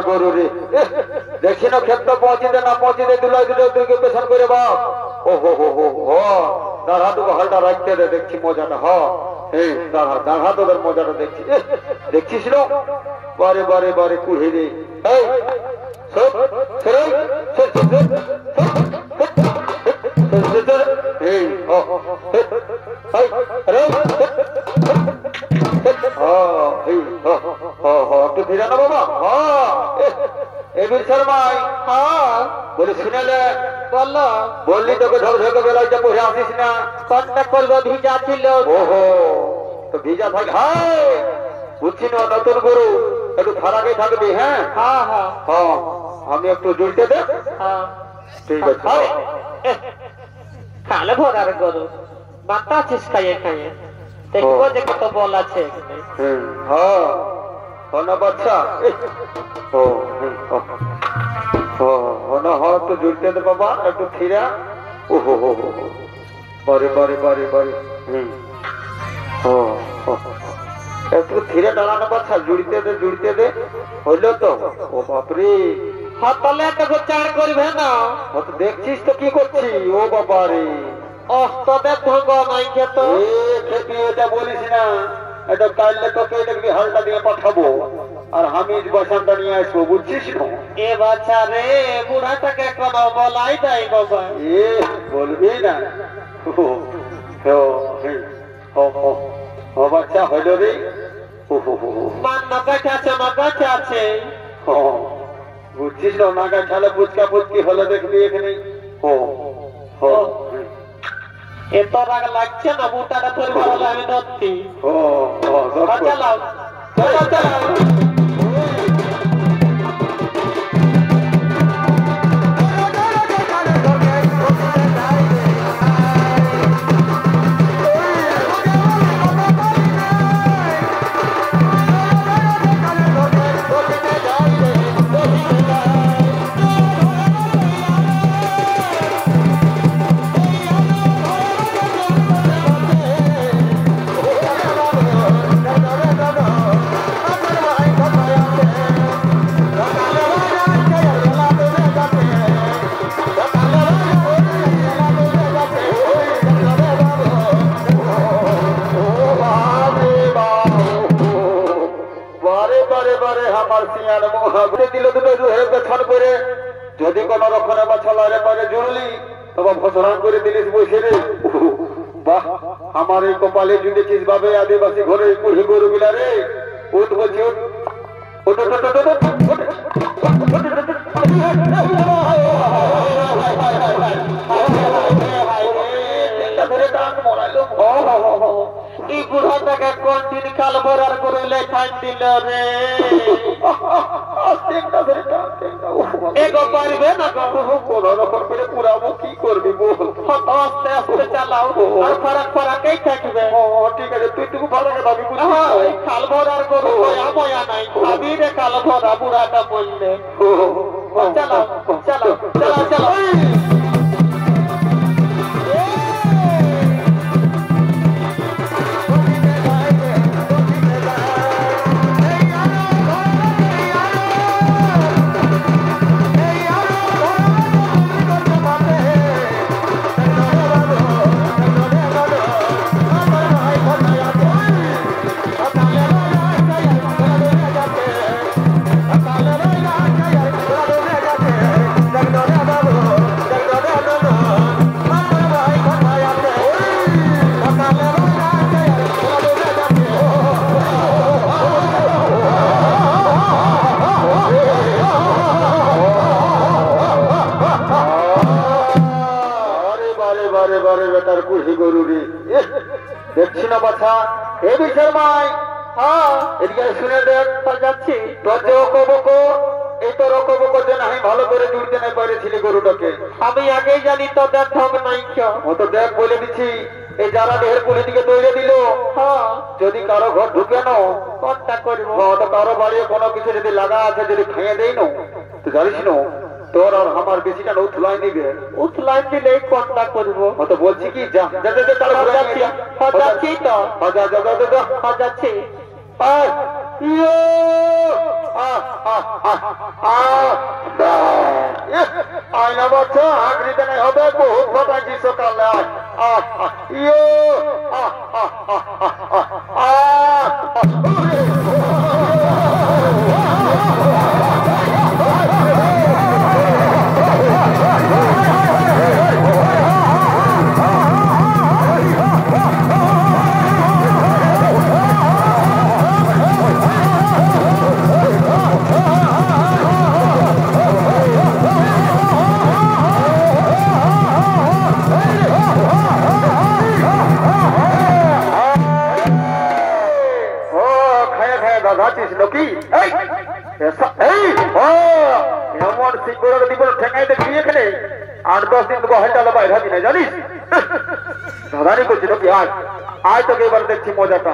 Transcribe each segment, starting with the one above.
গরু রে দেখছি না ক্ষেত্র পৌঁছিতে না পৌঁছিতে দুলাই দুটো পেছন করে বাপ ও হো হো হো হ দাঁড়া দুটো হালটা রাখতে দে দেখছি মজাটা হ এই দাঁড়া দাঁড়া তোদের মজাটা দেখছি দেখছিস না বারে বারে বারে কুড়ে রে এই সব সরে এই ও এই আরে একটু ধীরে না বাবা এবির শর্মাই বলে শুনেলে বললো বললি তোকে ঝকঝকে বেলায় যে পড়ে আসিস না কন্ট্যাক্ট করবো ভিজা ছিল ওহো তো ভিজা থাক হ্যাঁ বুঝছি না নতুন গরু একটু ফারাকে থাকবি হ্যাঁ হ্যাঁ হ্যাঁ হ্যাঁ আমি একটু জুলতে দে হ্যাঁ ঠিক আছে কালে ভরার গরু মাথা আছিস খাইয়ে খাইয়ে দেখবো যে কত বল আছে হ্যাঁ না বাচ্চা ও না হয় একটু জুলতে দে বাবা একটু ফিরা ও হো হো বারে বারে বারে বারে একটু ধীরে দাঁড়ানো বাচ্চা জুড়তে দে হইলো তো ও বাপরে হাতলে একটা চার করবে না তো দেখছিস তো কি করছি ও বাবা রে তোদের ঢোক নাই খেত খেপি এটা বলিস না এটা কাইলে তোকে দেখবি হালটা দিয়ে পাঠাবো আর হামিদ বসানটা নিয়ে আসবো বুঝছিস না এ বাচ্চা রে বুড়াটাকে কোনো বলাই নাই বাবা বলবি না ও বাচ্চা হইল রে মান নাগাছে আছে নাগাছে আছে বুঝছিস না নাগা ছালে পুচকা পুচকি হলে দেখবি এখানে এত রাগ লাগছে না বুটাটা পরিবার হলে আমি ধরছি চালাও চালাও চালাও যদি কোন রকম বাছালারে পারে জুড়লি তবে ফসরান করে দিলিস বসে রে বাহ আমার এই কপালে জুড়েছিস ভাবে আদিবাসী ঘরে কুড়ি গরু গিলা রে উঠ বলছি উঠ এই বুড়াটাকে কোন দিন কাল ভরার করে লেখাই দিল রে এগো পারবে না কোন রকম করে পুরাবো কি করবি বল আস্তে আস্তে চালাও আর ফারাক ফারাকেই থাকবে ঠিক আছে তুই টুকু ফারাকে ভাবি কাল ভরার করো ময়া নাই ভাবি রে কাল ভরা বুড়াটা বললে চালাও চালাও চালাও চালাও দেখছি না বাছা এ বিষয় মাই এদিকে শুনে দেখ যাচ্ছি তোর যে অকবক এই তো রকবক যে না ভালো করে জুড়তে নাই পারেছিলি গরুটাকে আমি আগেই জানি তোদের ঠক নাই ও তো দেখ বলে দিচ্ছি এই যারা দেহের পুলি দিকে তৈরি দিল যদি কারো ঘর ঢুকে না কোনটা করবো তো কারো বাড়ি কোনো কিছু যদি লাগা আছে যদি খেয়ে দেই না তো জানিস না তোর আর আমার বেশিটা উঠলাই দিবে উঠলাই দিলে কোনটা করবো তো বলছি কি যা যাচ্ছি তো যাচ্ছি ইয়ে আয়না বাচ্চা হাগরিতে নাই হবে বহুত ফাটাইছি সকালে ইয়ে ঠেকাই দেখি এখানে 8-10 দিন তোকে হয়তো বাইরে হাবি না জানিস দাদারি করছিল কি আজ আজ তোকে এবার দেখছি মজাটা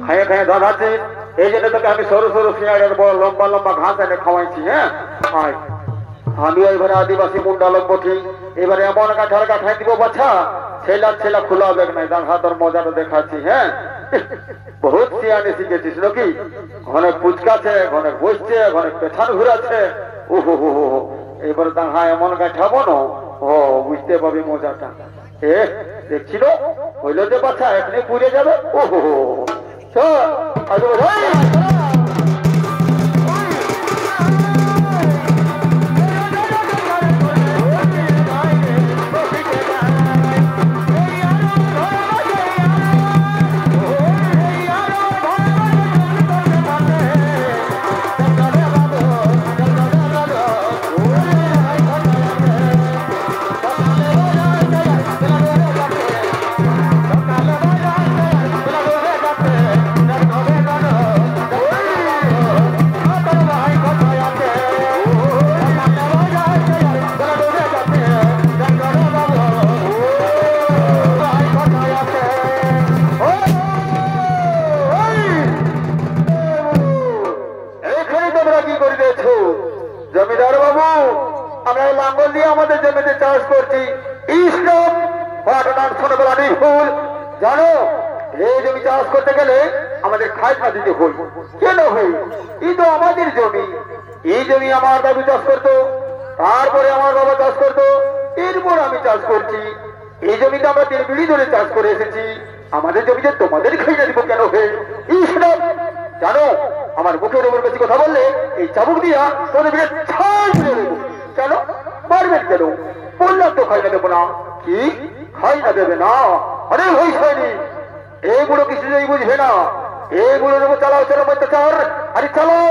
খায়ে খায়ে দাদাচ্ছিস এই জন্য তোকে আমি সরু সরু শিয়াড়ের বড় লম্বা লম্বা ঘাস এনে খাওয়াইছি হ্যাঁ আয় আমি এবারে আদিবাসী মুন্ডা লোক বটি এবারে এমন কাঠার কাঠাই দিব বাচ্চা ছেলা খোলা বেগ নাই দেখা তোর মজাটা দেখাচ্ছি হ্যাঁ বহুত শিয়ানে শিখেছিস নাকি ঘনে পুচকাছে ঘনে বসছে ঘনে পেছান ঘুরাচ্ছে ওহো হো হো এবার দেখা এমন কাঠাবো না ও বুঝতে পারবি মজাটা এ দেখছিল হইল যে বাচ্চা এখনই পুড়ে যাবে ওহো হো জমিদার বাবু আমরা লাঙ্গল দিয়ে আমাদের জমিতে চাষ করছি ছোটবেলা নেই ফুল জানো এই জমি চাষ করতে গেলে আমাদের খাজনা দিতে হই কেন হই এই তো আমাদের জমি এই জমি আমার দাদু চাষ করতো তারপরে আমার বাবা চাষ করতো এরপর আমি চাষ করছি এই জমিতে আমরা 3 পিঁড়ি ধরে চাষ করে এসেছি আমাদের জমিতে তোমাদের খাজনা দিব কেন হে জানো আমার মুখের উপর বেশি কথা বললে এই চাবুক দিয়া তোদের ছাই করে দেবো কেন মারবেন কেন বললাম তো খাজনা দেবো না কি খাজনা দেবে না আরে ভাই হয়নি এইগুলো কিছু যদি বুঝবে না এইগুলোর উপর চালাও চলো অত্যাচার আরে চালাও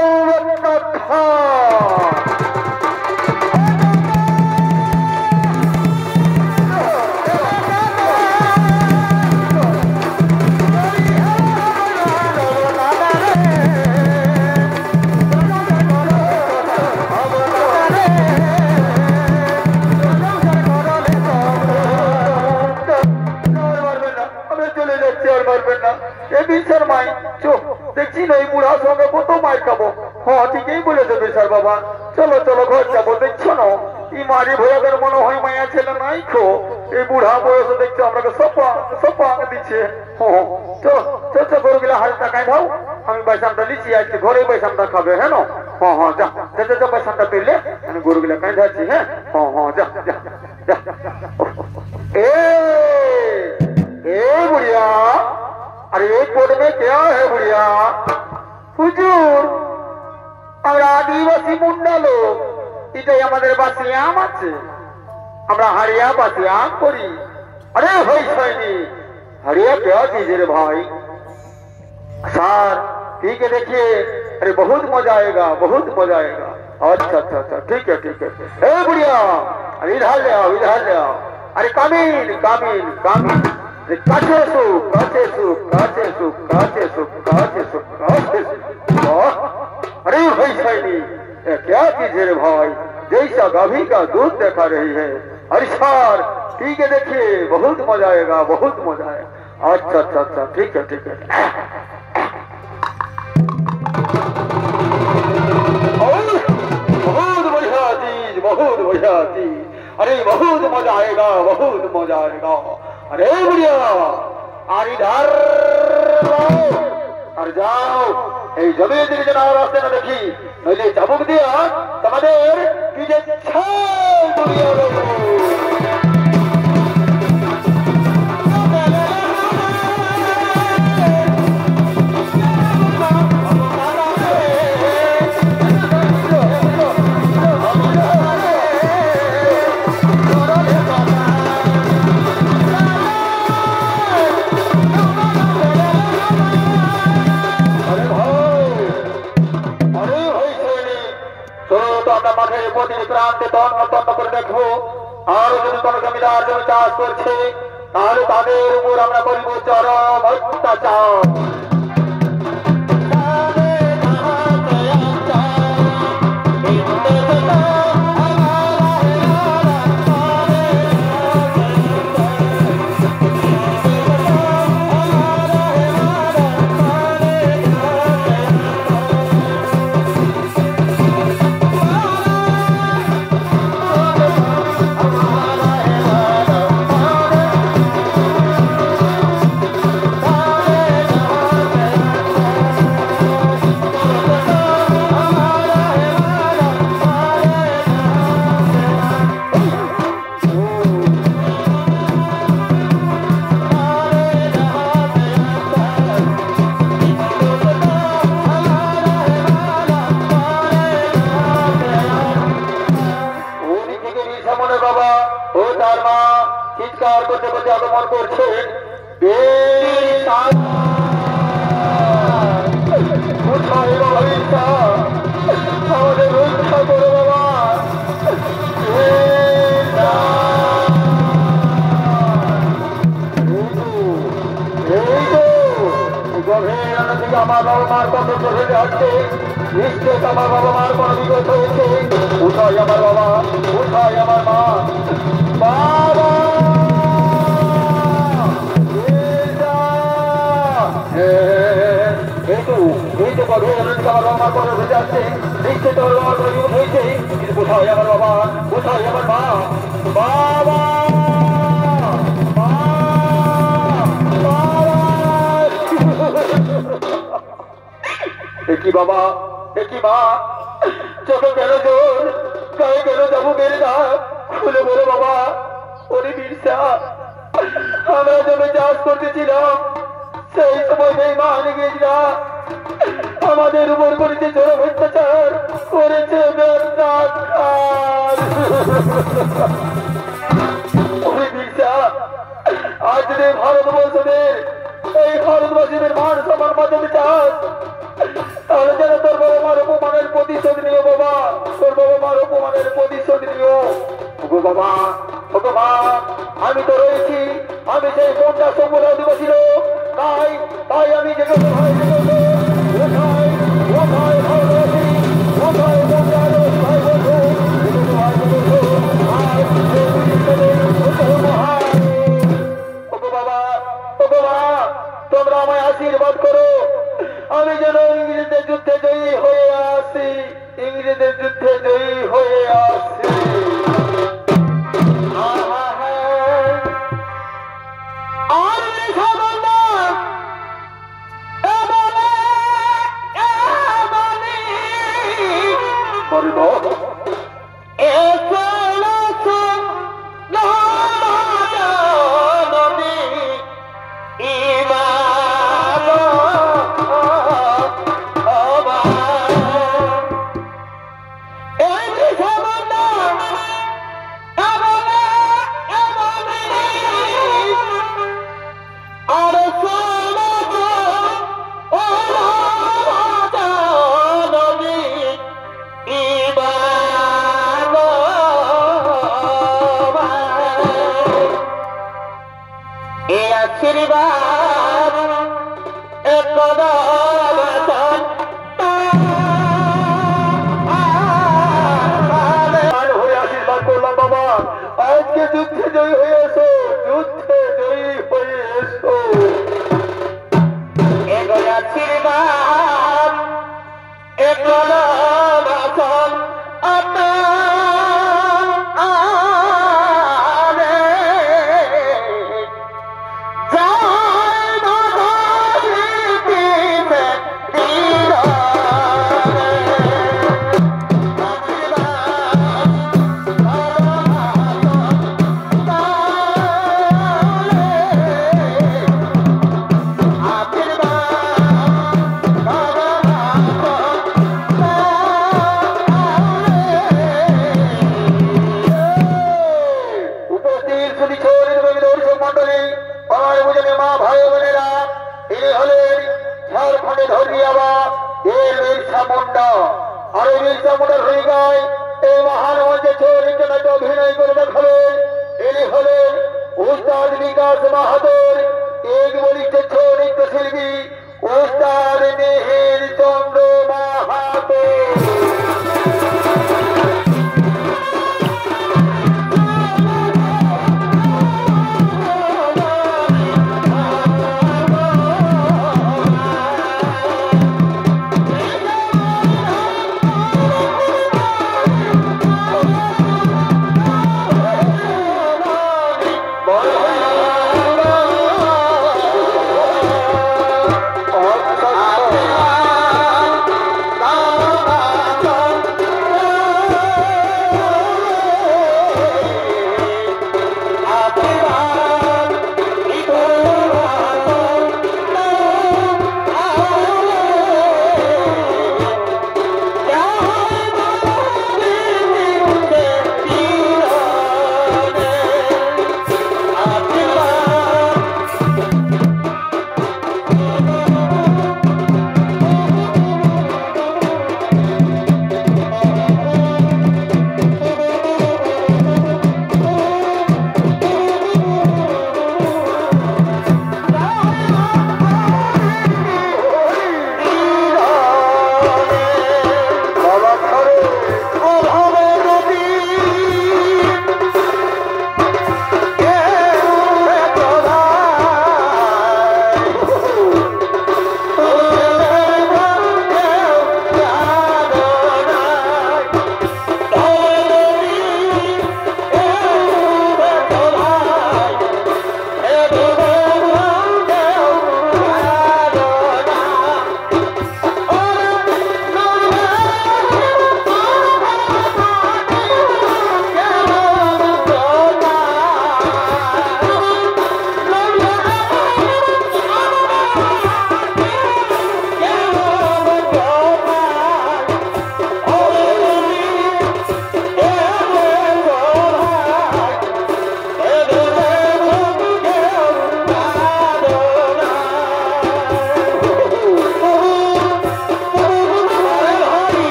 দেখছি না এই বুড়ার সঙ্গে কত মার খাবো হ্যাঁ ঠিকই বলেছে বিশাল বাবা চলো চলো ঘর যাবো দেখছো না এই মারি ভয়াদের মনে হয় মায়া ছেলে নাই খো এই বুড়া বয়সে দেখছো আপনাকে সপা দিচ্ছে হ্যাঁ চল গরুগুলা হাজার টাকায় দাও আমি পয়সাটা নিচ্ছি আজকে ঘরে পয়সাটা খাবে হ্যাঁ হ্যাঁ হ্যাঁ যা পয়সাটা পেলে আমি গরুগুলা কাঁই যাচ্ছি হ্যাঁ হ্যাঁ হ্যাঁ যা ए बुढ़िया अरे एक कोट में क्या है बुढ़िया हुजूर আমরা আদিবাসী মুন্ডা লোক এটাই আমাদের বাসি আম আছে আমরা হারিয়া বাসি আম করি अरे भाई सैनी हरिया क्या दीजिए रे भाई सर ठीक है देखिए अरे बहुत मजा आएगा अच्छा अच्छा अच्छा ठीक है ए बुढ़िया अरे इधर ले आओ अरे कामिल काचे सुख अरे भाई सैनी क्या कीजिए रे भाई जैसा गाभी का दूध देखा रही है अरे सर ठीक है देखिए बहुत मजा आएगा अच्छा अच्छा अच्छा ठीक है बहुत बढ़िया चीज अरे बहुत मजा आएगा अरे बढ़िया अरे इधर और जाओ এই জমির দিকে যেন আর আসতে না দেখি, নইলে চাবুক দিয়া তোমাদের কি যে ছাই করিয়া দেব। প্রান্তে তন্ন তন্ন করে দেখবো, আর যদি কোনো জমিদার জমি চাষ করছে তাহলে তাদের উপর আমরা করিব চরম অত্যাচার। চিৎকার করতে করতে আগমন করছেন। আমাদের রক্ষা করো বাবা। আমার বাবা মার কত চলে যাচ্ছে, নিশ্চয় আমার বাবা মার কোনো বিগত হয়েছে। কোথায় আমার বাবা, কোথায় আমার মা? বাবা কোথায় আমার বাবা, কোথায় আমার মা? বাবা কি বাবা, কি মা, চোখে কেন জোর, গায়ে কেন যাবো মেরে না, খুলে বলো বাবা। ওরে বিরসা, আমরা জমি চাষ করতেছিলাম, সেই সময় সেই মা হারিয়ে গিয়েছিলা, আমাদের উপর করেছে চরম অত্যাচার, করেছে ওরে বিরসা, আজ যে ভারতবর্ষের এই ভারতবাসীদের মান সম্মান বাঁচাতে চাস, তাহলে যেন তোর বাবা মার অপমানের প্রতিশোধ নিও বাবা, তোর বাবা মার অপমানের প্রতিশোধ নিও। ওগো বাবা, ওগো মা, আমি তো রয়েছি, আমি সেই বন্যা সম্বল আদিবাসী লোক, তাই আমি যে কোথায় ভারতবাসী, কোথায় বন্যা আদিবাসী ভাই বন্ধু, ওগো বাবা, ওগো মা, তোমরা আমায় আশীর্বাদ করো, আমি যেন ইংরেজদের যুদ্ধে জয়ী হয়ে আসি, ইংরেজদের যুদ্ধে জয়ী হয়ে আসি। আশীর্বাদ করলাম বাবা, আজকে যুদ্ধে জয়ী হয়ে এসো, যুদ্ধে জয়ী হয়ে এসো। এগুলো আশীর্বাদ, এগুলো বাসন, চরিত্রনাট্য অভিনয় করে দেখাবেন। ইনি হলেন উস্তাদ বিকাশ বাহাদুর। এক বলিষ্ঠ নৃত্যশিল্পী উস্তাদ মিহির চন্দ্র মাহাতো। Oh,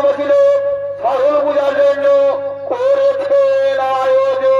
আদিবাসী লোক সরল পূজার জন্য করেছেন আয়োজন।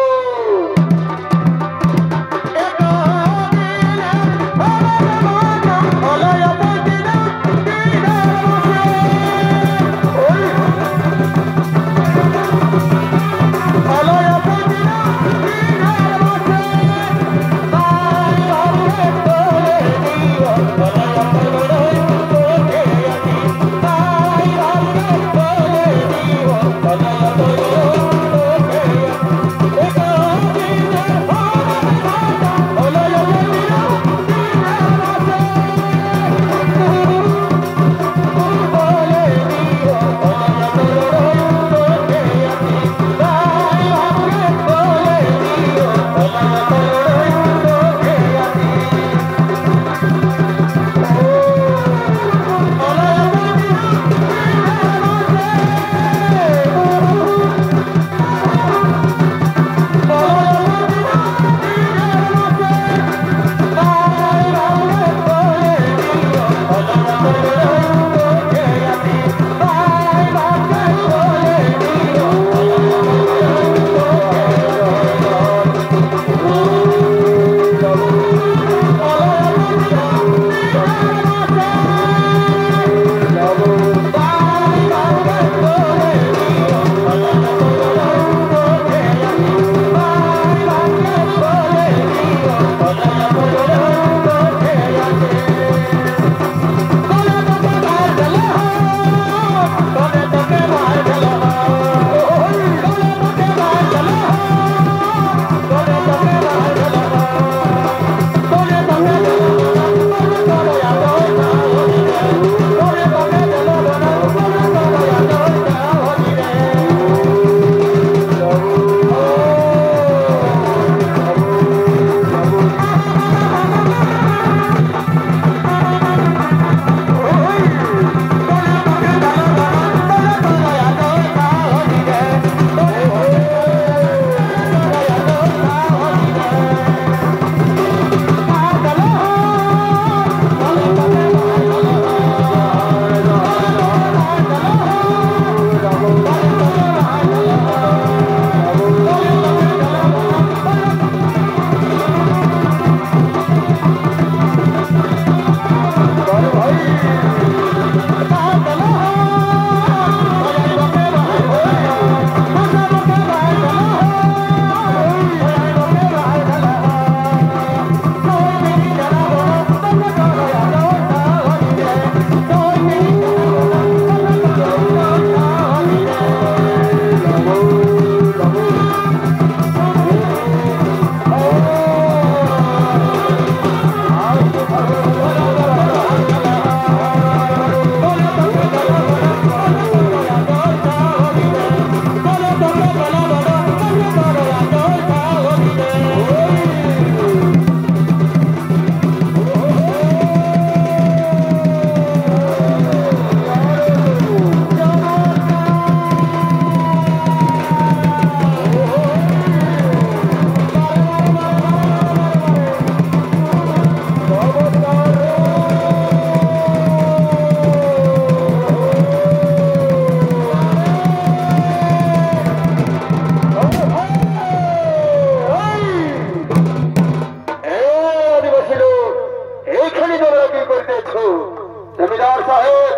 জমিদার সাহেব,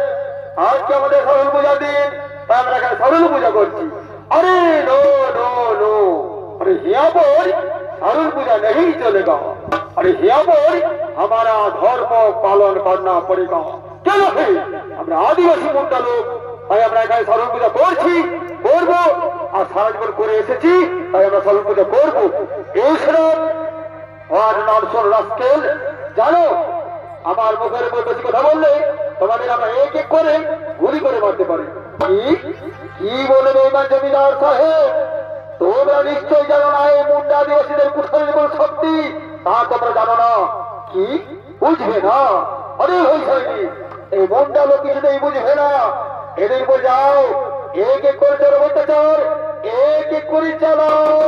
আজকে আমাদের সরল পূজার দিন, তাই আমরা এখানে সরল পূজা করছি। अरे नो नो नो, अरे यहाँ पर सरल पूजा नहीं चलेगा। अरे यहाँ पर हमारा धर्म पालन करना पड़ेगा। चलो फिर আমরা আদিবাসী মুন্ডা লোক, তাই আমরা এখানে সরল পূজা করছি, করবো, আর সারা জীবন করে এসেছি, তাই আমরা সরল পূজা করবো। এই শোন, আর নাম শোন রাস্কেল, জানো আমার মুখের উপর বেশি কথা বললে তোমাদের আমরা এক এক করে গুলি করে মারতে পারি। কি বলে বেঈমান জমিদার সাহেব, তোমরা নিশ্চয় জানো না এই মুন্ডা আদিবাসীদের কুঠারের জীবন শক্তি, তা তোমরা জানো না, কি বুঝবে না? আরে হয়েছে এই মুন্ডা লোক কিছুতেই বুঝবে না। এদের উপর যাও, এক এক করে চলো অত্যাচার, এক এক করে চালাও।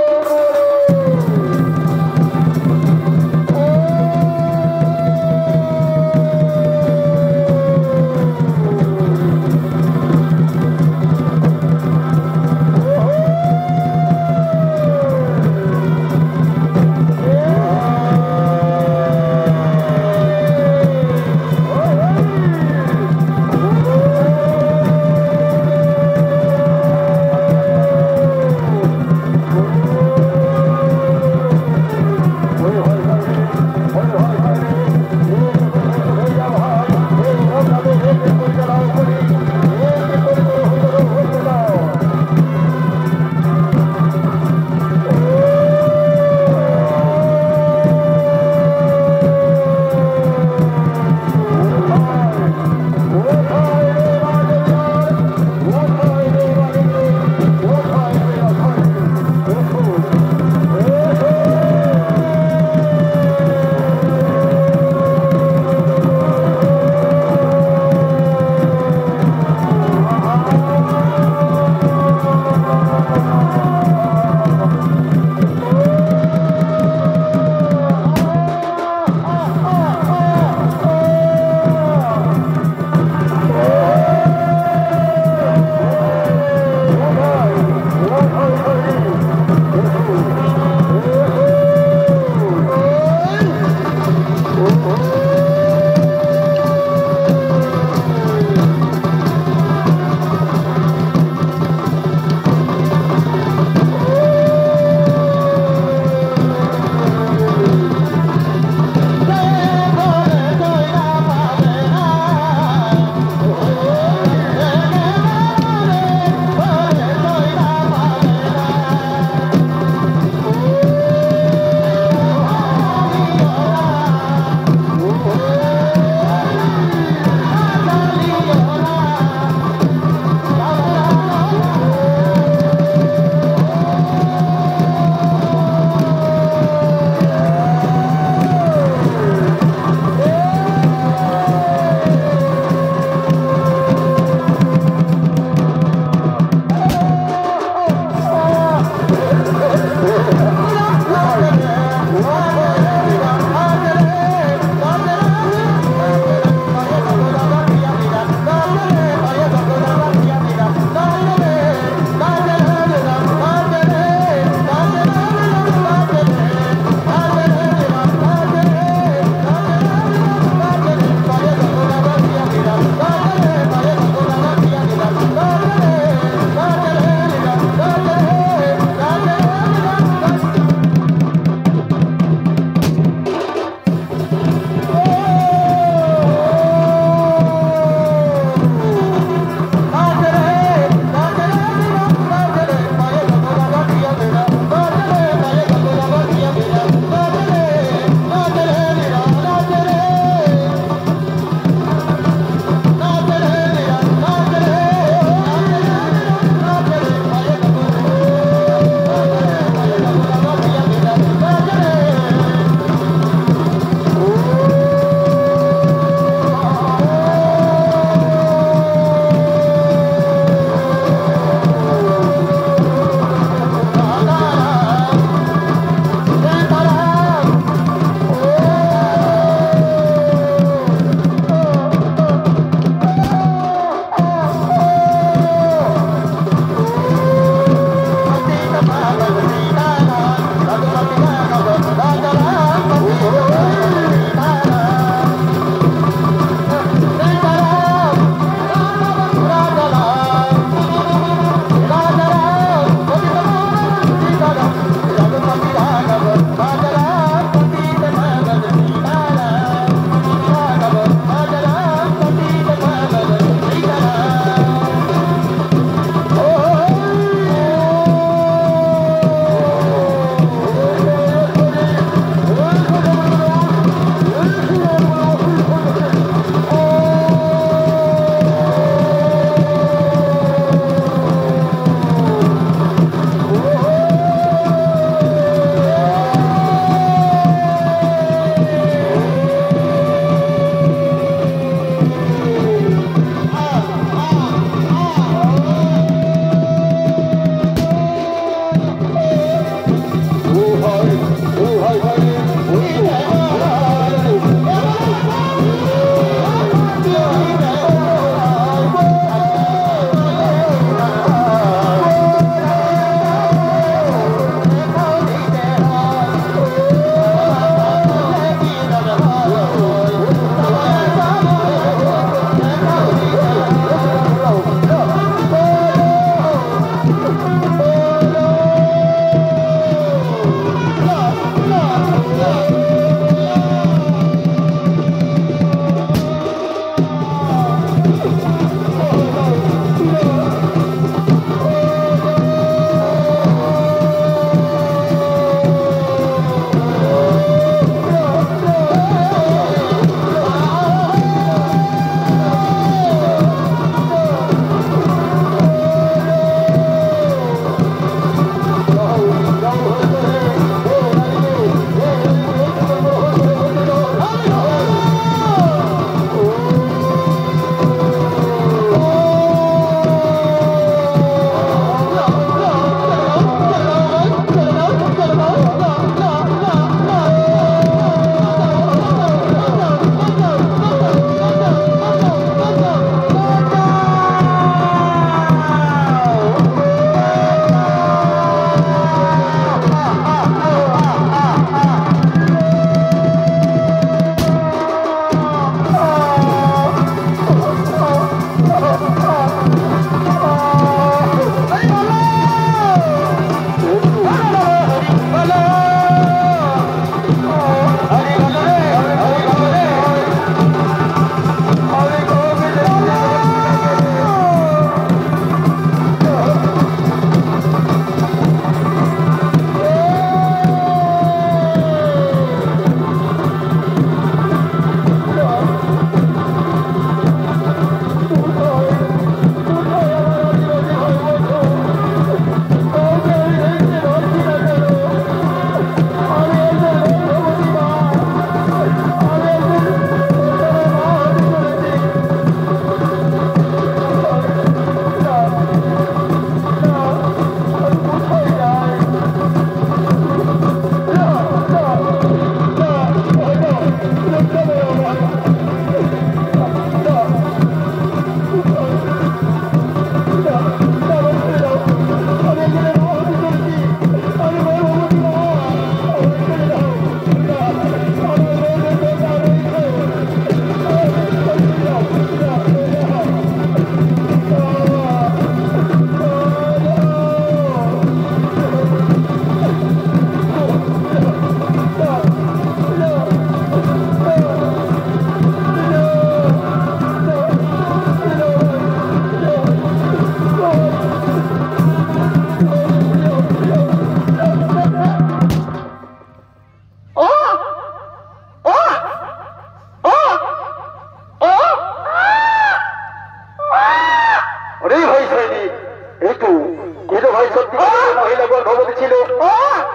কিন্তু ভাই সত্যিকারের মহিলা গর্ভবতী ছিল।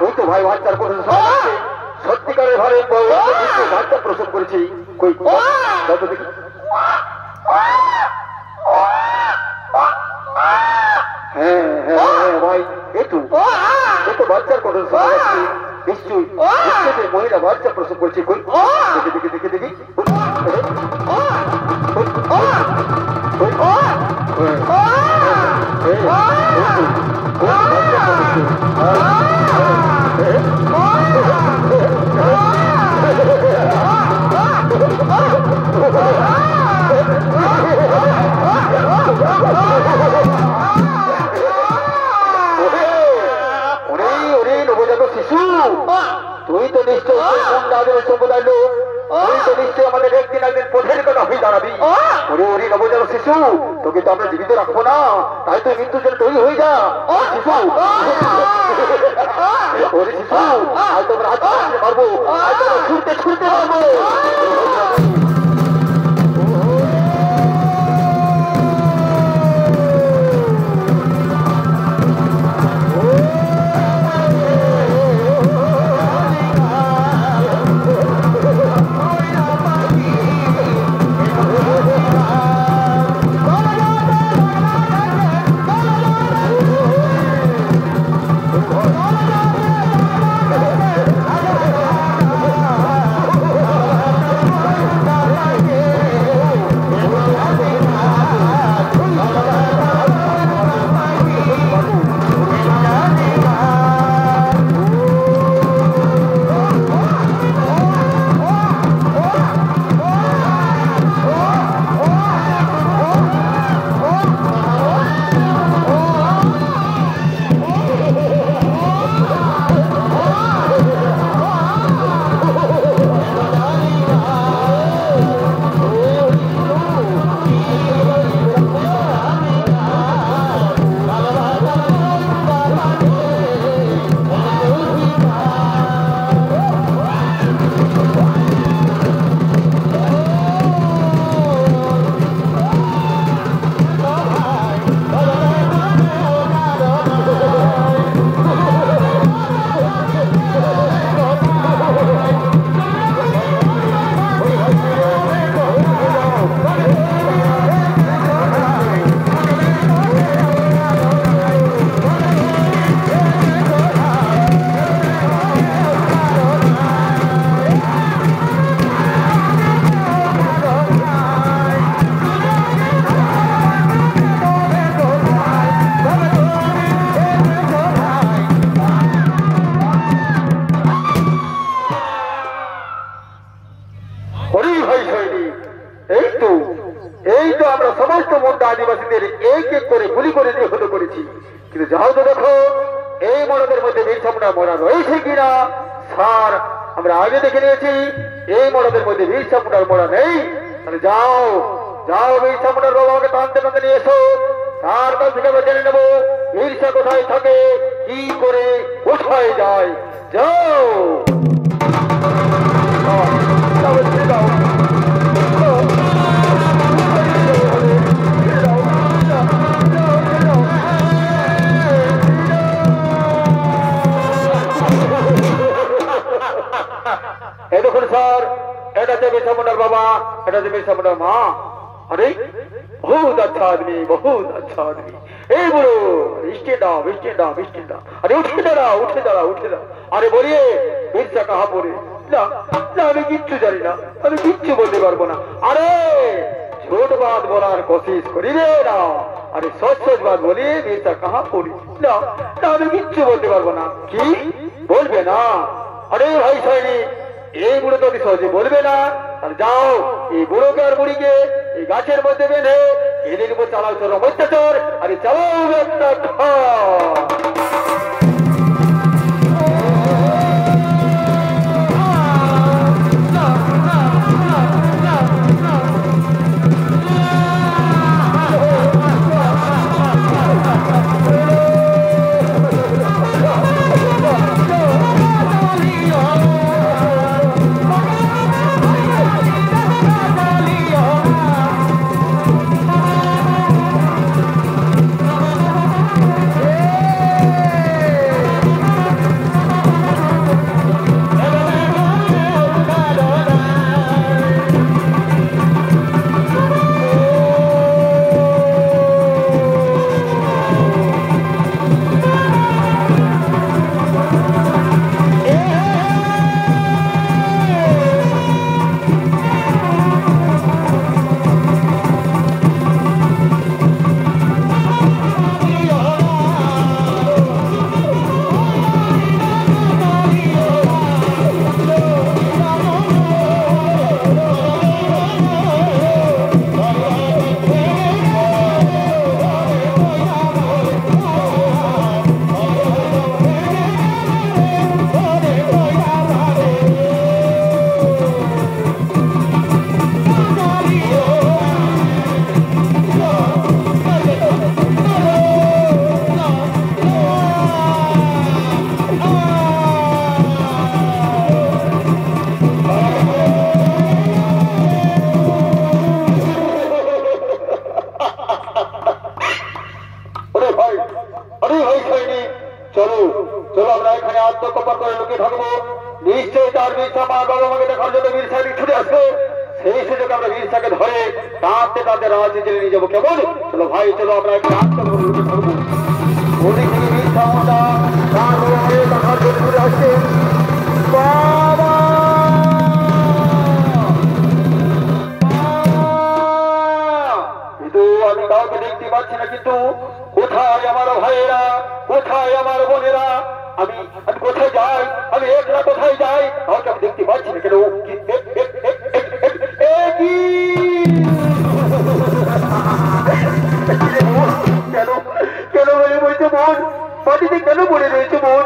ওই তো ভাই বাচ্চার কথা সত্যিকারের ঘরে বাচ্চা প্রসব করেছি। কই যত দেখি হ্যাঁ হ্যাঁ ভাই একটু বাচ্চার কথা শোনা যাচ্ছে। নিশ্চয়ই মহিলা বাচ্চা প্রসব করেছি। কই দেখি দেখি দেখি দেখি নবজাত শিশু তুই তো নিশ্চয়ই সম্প্রদায় লোক। তুই তো নিশ্চয়ই আমাদের একদিন একদিন পথের কথা হয়ে দাঁড়াবি। ওরে ওরে নবজাত শিশু তোকে তো আমরা জীবিত রাখবো না, তাই তুই মৃত্যুর জন্য তৈরি হয়ে যা শিশু। ওরে শিশু আজ তোমরা পারবো, আজ তোমরা ছুটতে ছুটতে পারবো। আদিবাসীদের এক এক করে গুলি করে দিয়ে হতো করেছি। কিন্তু যাও তো দেখো এই মরদের মধ্যে বীর সামুন্ডা মরা রয়েছে কিনা। স্যার আমরা আগে দেখে নিয়েছি এই মরদের মধ্যে বীর সামুন্ডার মরা নেই। তাহলে যাও যাও বীর সামুন্ডার বাবাকে টানতে টানতে নিয়ে এসো। তার কাছ থেকে আমরা জেনে নেবো ঈর্ষা কোথায় থাকে, কি করে কোথায় যায়। যাও দেখুন স্যার, এটা যে বিরসা মুন্ডার বাবা, এটা যে বিরসা মুন্ডার মা। अरे बहुत अच्छा आदमी, बहुत अच्छा आदमी। ए बुढ़ो स्टेंडा स्टेंडा स्टेंडा, अरे उठे दाड़ा उठे दाड़ा उठे दाड़ा। अरे बोलिए बिरसा कहाँ पड़े? ना ना আমি কিচ্ছু জানি না, আমি কিচ্ছু বলতে পারবো না। আরে ছোট বাত বলার কোশিশ করিবে না। আরে সচ সচ বাত বলি বিরসা कहाँ পড়ে? না না আমি কিচ্ছু বলতে পারবো না। কি বলবে না? আরে ভাই সৈনিক এই বুড়ো তো সহজে বলবে না। আর যাও এই বুড়োকে আর বুড়িকে এই গাছের মধ্যে বেঁধে এদের উপর চালাও চোর অত্যাচার। আরে চালাও একটা ভাই সৈনিক, চলো চলো আমরা এখানে আত্মকপর করে লুকিয়ে থাকবো। নিশ্চয়ই তার বীরসা মা বাবা আমাকে দেখার জন্য বীরসাকে ছুটে আসবে। সেই সুযোগে আমরা বীরসাকে ধরে টানতে টানতে রাজ্যে জেলে নিয়ে যাবো। কেমন? চলো ভাই চলো আমরা এখানে আত্মকপর লুকিয়ে থাকবো। ওদিক থেকে বীরসা মোটা তার হয়ে দেখার জন্য ছুটে আসছে। বাবা কিন্তু আমি কাউকে দেখতে পাচ্ছি না। কিন্তু কোথায় আমার ভাইয়েরা, কোথায় আমার বোনেরা? আমি আমি কোথায় যাই? আমি একলা কোথায় যাই? কাউকে আমি দেখতে পাচ্ছি না। কেন কেন কেন বলে বলছো বোন? মাটিতে কেন পড়ে রয়েছে বোন?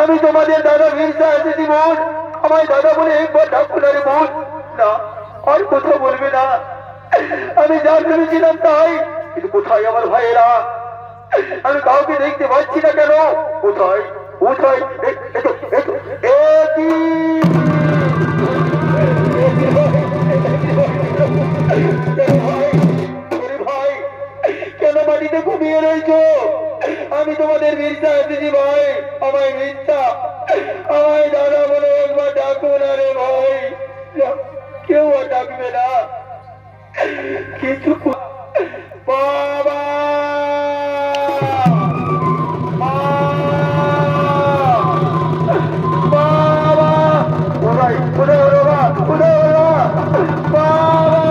আমি তোমাদের দাদা বীরসা এসেছি বোন। আমায় দাদা বলে একবার ডাকুন। আরে বোন না, আর কোথাও বলবে না। আমি যা ভেবেছিলাম তাই। কিন্তু কোথায় আমার ভাইয়েরা? আমি কাউকে দেখতে পাচ্ছি না। কেন? কোথায় কোথায়? ভাই কেন মাটিতে ঘুমিয়ে রয়েছো? আমি তোমাদের বীরসা এসেছি ভাই। আমায় বীরসা, আমায় দাদা বলে একবার ডাকুন। আরে ভাই কেউ আর ডাকবে না। কিছু বাবা বাবা ওরাই ওরা ওরা ওরা ওরা বাবা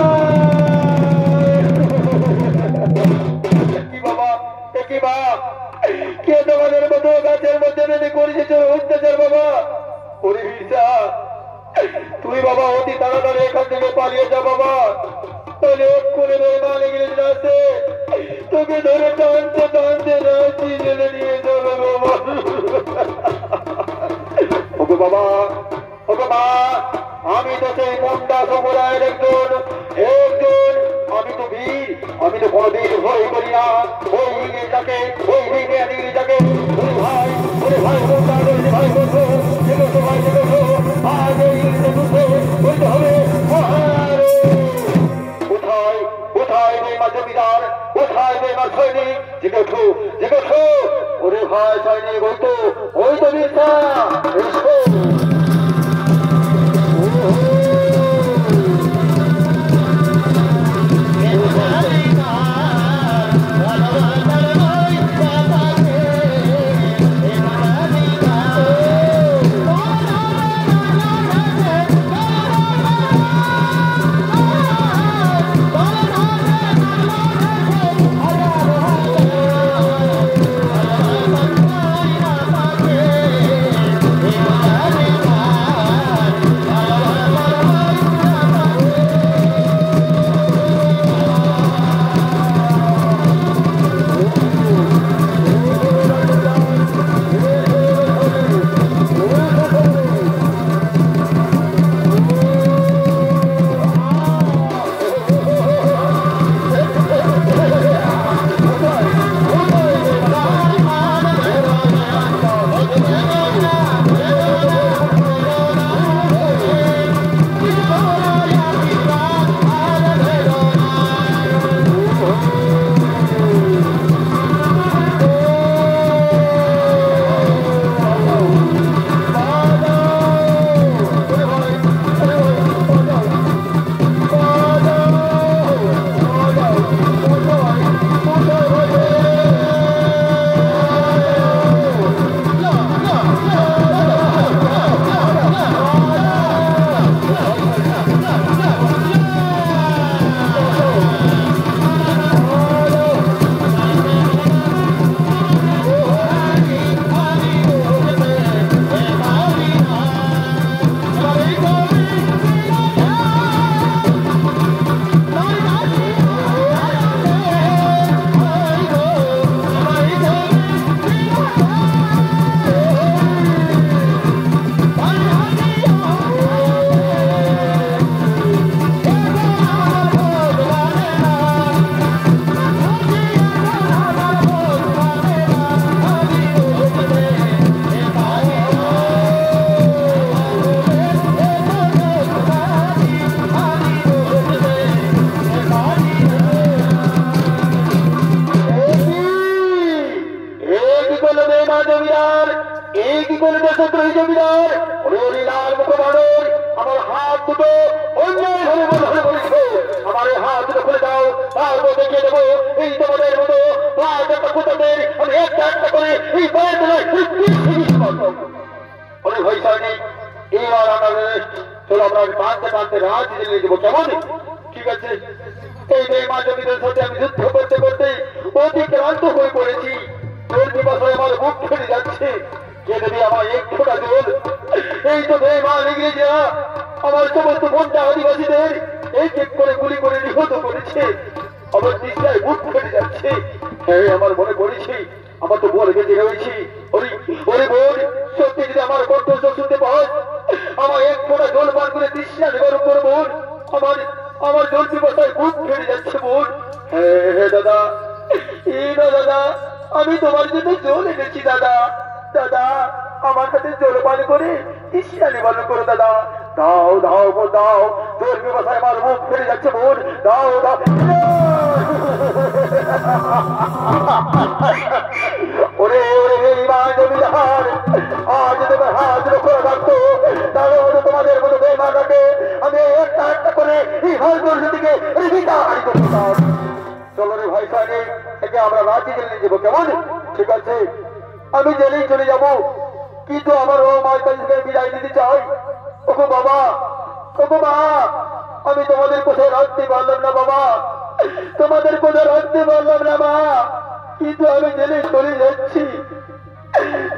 কি বাবা কি বা কে তোমাদের মতো গাছের মধ্যে বেঁধে করেছে অত্যাচার বাবা? ওরে বীরসা তুই বাবা অতি তাড়াতাড়ি এখান থেকে পালিয়ে যা বাবা। তোকে ধরে টানতে টানতে রাঁচি জেলে নিয়ে যাবে বাবা। ওকে বাবা, ওকে মা, আমি তো সেই মুন্ডা সম্প্রদায়ের একজন। আমি তো বীর, আমি তো কোনোদিন ভয় করি না। ওই ইংরেজটাকে, ওই ইংরেজটাকে ওরে ভাই মুন্ডা রয়েছে ভাই বলছো যেগুলো সবাই যেগুলো আজ এই ইংরেজে ঢুকবে বলতে হবে। কোথায় কোথায় বেমা জমিদার, কোথায় বেমা সৈনিক? জেগে ওঠো জেগে ওঠো। ওরে ভাই সৈনিক ওই তো বীরসা এসো। Yeah. কি করলো বেমা জমিদার, এই কি করলো দেশদ্রোহী জমিদার? হরিলাল মুখোপাধ্যায় আমার হাত দুটো অন্যায় ভাবে বলেছে, আমার এই হাত দুটো খুলে দাও, তারপর দেখিয়ে দেবো এই তোমাদের মতো একটা কুতাদের আমি একটা করে এই পায়ের তলায় অনেক ভয় সাইনি। এবার আমাদের চলো আমরা টানতে টানতে রাজ নিয়ে দেবো, কেমন? ঠিক আছে। এই বেমা জমিদারের সাথে আমি যুদ্ধ করতে করতে অতিক্রান্ত হয়ে পড়েছি, জল পিপাসায় আমার বুক ফেলে যাচ্ছে, কে দেবে আমার এক ফোঁটা জল? এই তো বেমা ইংরেজরা আমার সমস্ত বন্যা আদিবাসীদের এই এক করে গুলি করে নিহত করেছে, আমার নিশ্চয় বুক ফেলে যাচ্ছে। হ্যাঁ আমার মনে পড়েছি, আমার তো বল বেঁধে রয়েছি। ওরে বোন, সত্যি যদি আমার কণ্ঠস্বর শুনতে পাস, আমার এক ফোঁটা জল পান করে তৃষ্ণা নিবারণ করে বোন, আমার জল পিপাসায় বুক ফেলে যাচ্ছে বোন। হ্যাঁ দাদা, এই না দাদা, আমি তোমার জন্য জল এনেছি দাদা। দাদা আমার কাছে জল পান করে তৃষ্ণা নিবারণ করো দাদা, দাও দাও বোন দাও, জল পিপাসায় আমার বুক ফেলে যাচ্ছে বোন, দাও দাও। ওরে ওরে বেঈমান জমিদার, আজ তোমার হাত রক্ষা রাখতো, তাহলে হয়তো তোমাদের মতো বেঈমানকে আমি একটা একটা করে এই ভারতবর্ষ থেকে বিদায় করতাম। চলো রে ভাই সাহেব, একে আমরা রাজি জেলে যাবো, কেমন? ঠিক আছে, আমি জেলেই চলে যাব, কিন্তু আমার ও মায়ের কাছে বিদায় দিতে চাই। ওগো বাবা, ওগো মা, আমি তোমাদের কোথায় রাখতে পারলাম না বাবা, তোমাদের কোথায় রাখতে পারলাম না মা, কিন্তু আমি জেলে চলে যাচ্ছি,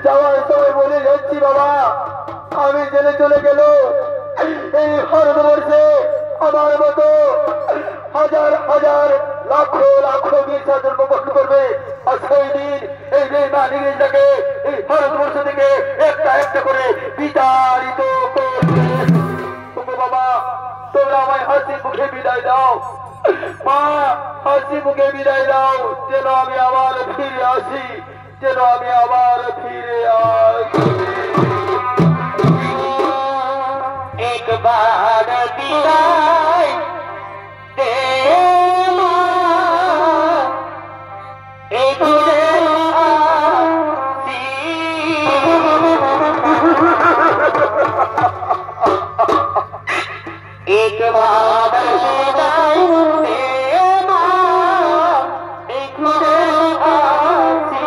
যাওয়ার সময় বলে যাচ্ছি বাবা, আমি জেলে চলে গেল এই ভারতবর্ষে আমার মতো হাজার হাজার লাখো লাখো বীররা জন্মগ্রহণ করবে, আর সেই দিন এই বেঈমান ইংরেজটাকে এই ভারতবর্ষ থেকে একটা একটা করে বিতাড়িত করবে। বাবা তোমরা আমায় হাসি মুখে বিদায় দাও, মা হাসি মুখে বিদায় দাও, যেন আমি আবার ফিরে আসি, যেন আমি আবার ফিরে আসি। একবার বিদায় দে মা, একবার আসি। একবার বিদায় দে মা, একবার আসি।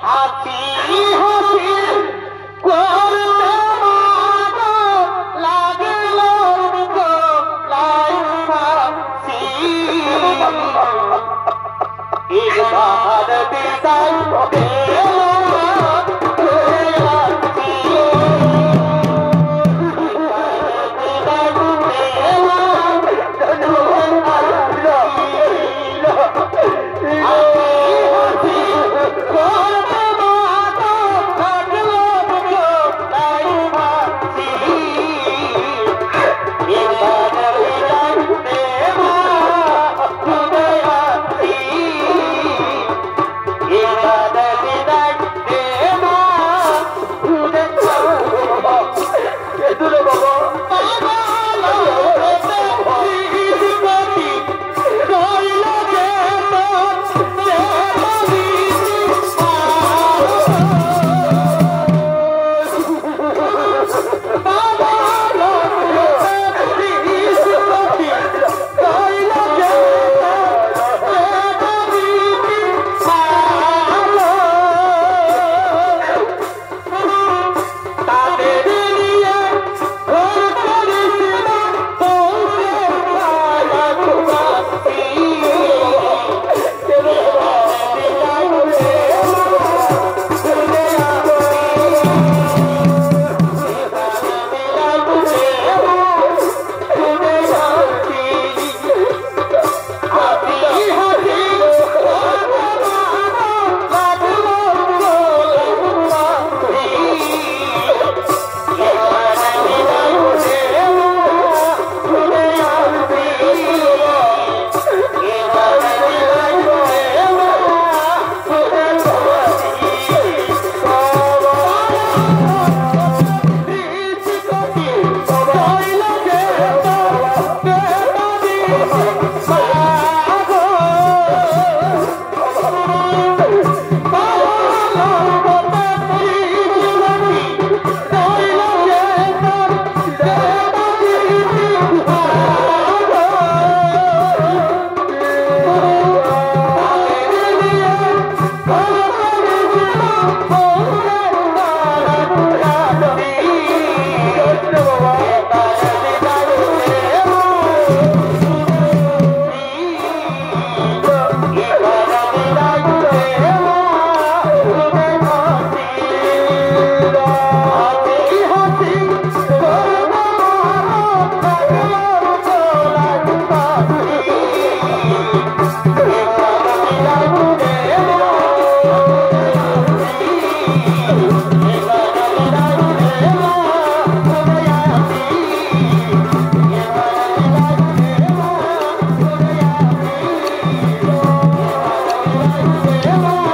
হাসি হাসি করতে মাগো লাগলো গো লাইফাসি। একবার বিদায় দে Yeah. Come on.